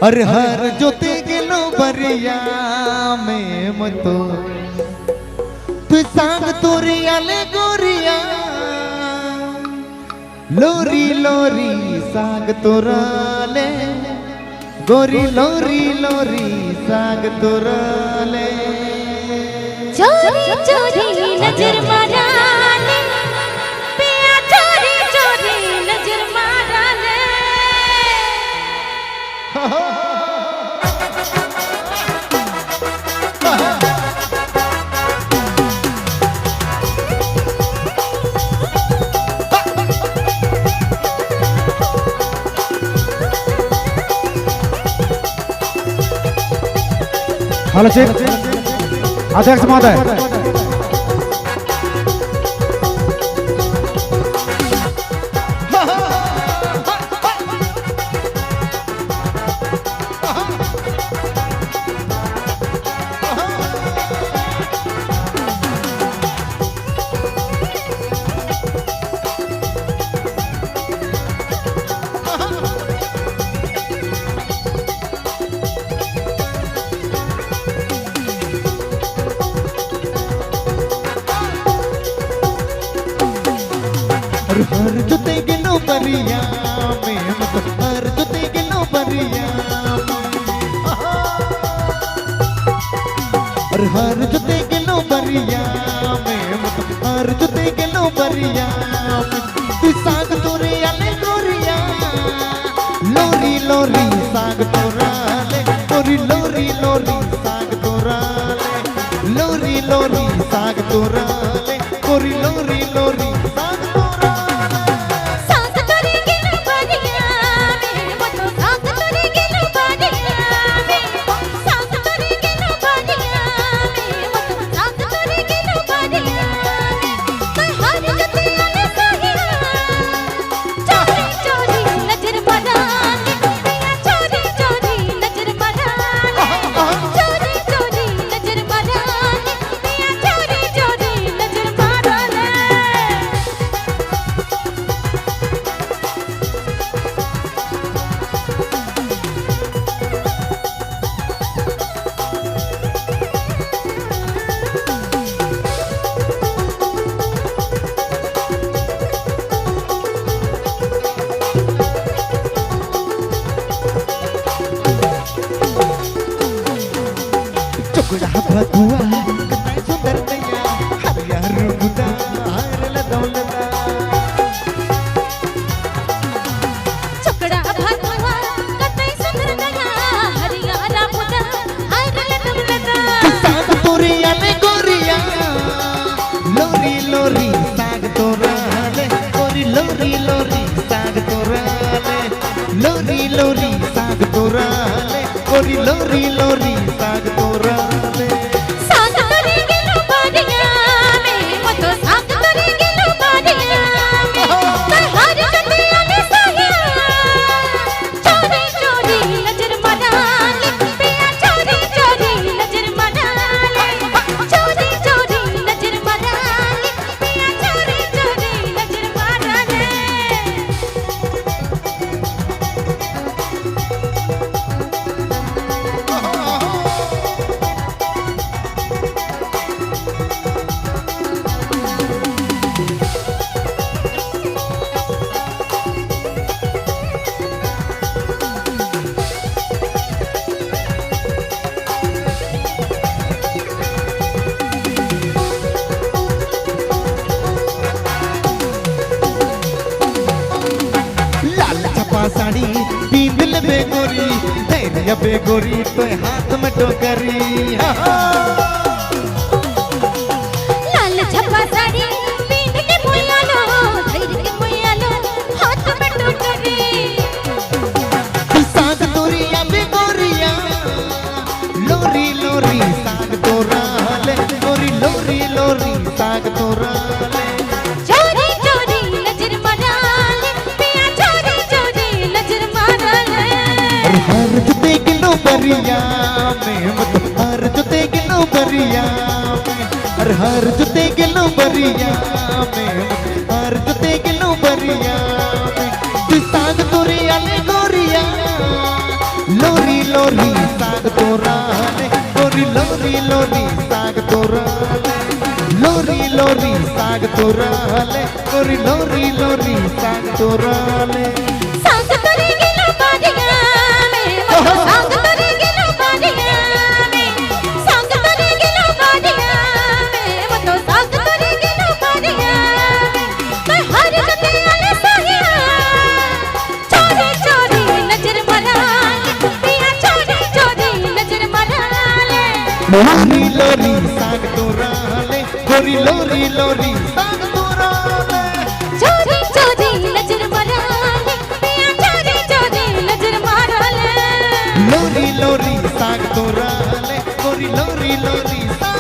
अरे हर जोते गेलो बरिया में मतो तू सांग तोरिया ले गोरिया लोरी लोरी सांग तोराले गोरी लोरी लोरी सांग तोराले चोरी चोरी नजर मारा ले पिया चोरी चोरी नजर मारा ले हेलो चेक अध्यक्ष महोदय हर जुते गिनो बरिया में मत हर जुते गिनो बरिया अरे हर जुते गिनो बरिया में मत हर जुते गिनो बरिया तू सांग तोरे आले गोरिया लोरी लोरी सांग तोराले गोरी लोरी लोरी सांग तोराले लोरी लोरी सांग तोराले गोरी लोरी लोरी भगवा कितना सुंदर नैया हरियर बुदा हरल दौलता चकड़ा भगवा कितना सुंदर नैया हरियर बुदा हरल दौलता सांग तोरिया ले गोरिया लोरी लोरी सांग तोराले गोरी लोरी लोरी सांग तोराले लोरी लोरी सांग तोराले गोरी लोरी लोरी सांग तोराले साड़ी पींद ले गोरी धैर्य बेगोरी तो हाथ में टोकरी लाल छपा साड़ी पींद के मोया लो धैर्य के मोया लो हाथ में टोकरी सांग तोरिया बेगोरिया लोरी लोरी सांग तोराले गोरी लोरी लोरी सांग तोराले चोरी चोरी नजर मारा ले पिया चोरी चोरी नजर मारा ले हर जुते गिनो बरिया में मत हर जुते गिनो बरिया में हर जुते गिनो बरिया में हर जुते गिनो बरिया में तू सांग तोरिया ले गोरिया लोरी लोरी साग तोराले गोरी लोरी लोरी साग तोराले लोरी लोरी साग तोराले गोरी लोरी लोरी साग तोराले सांग तोरे गेलो बादिया में मतो सांग तोरे गेलो बादिया में सांग तोरे गेलो बादिया में मतो सांग तोरे गेलो बादिया मैं हर जते आले साहिया चोरी चोरी नजर मराले पिया चोरी चोरी नजर मराले लोरी लोरी साग तोराले गोरी लोरी लोरी साग तोराले चोरी चोरी नजर मराले पिया चोरी चोरी नजर मराले लोरी लोरी साग तोराले गोरी लोरी लोरी साग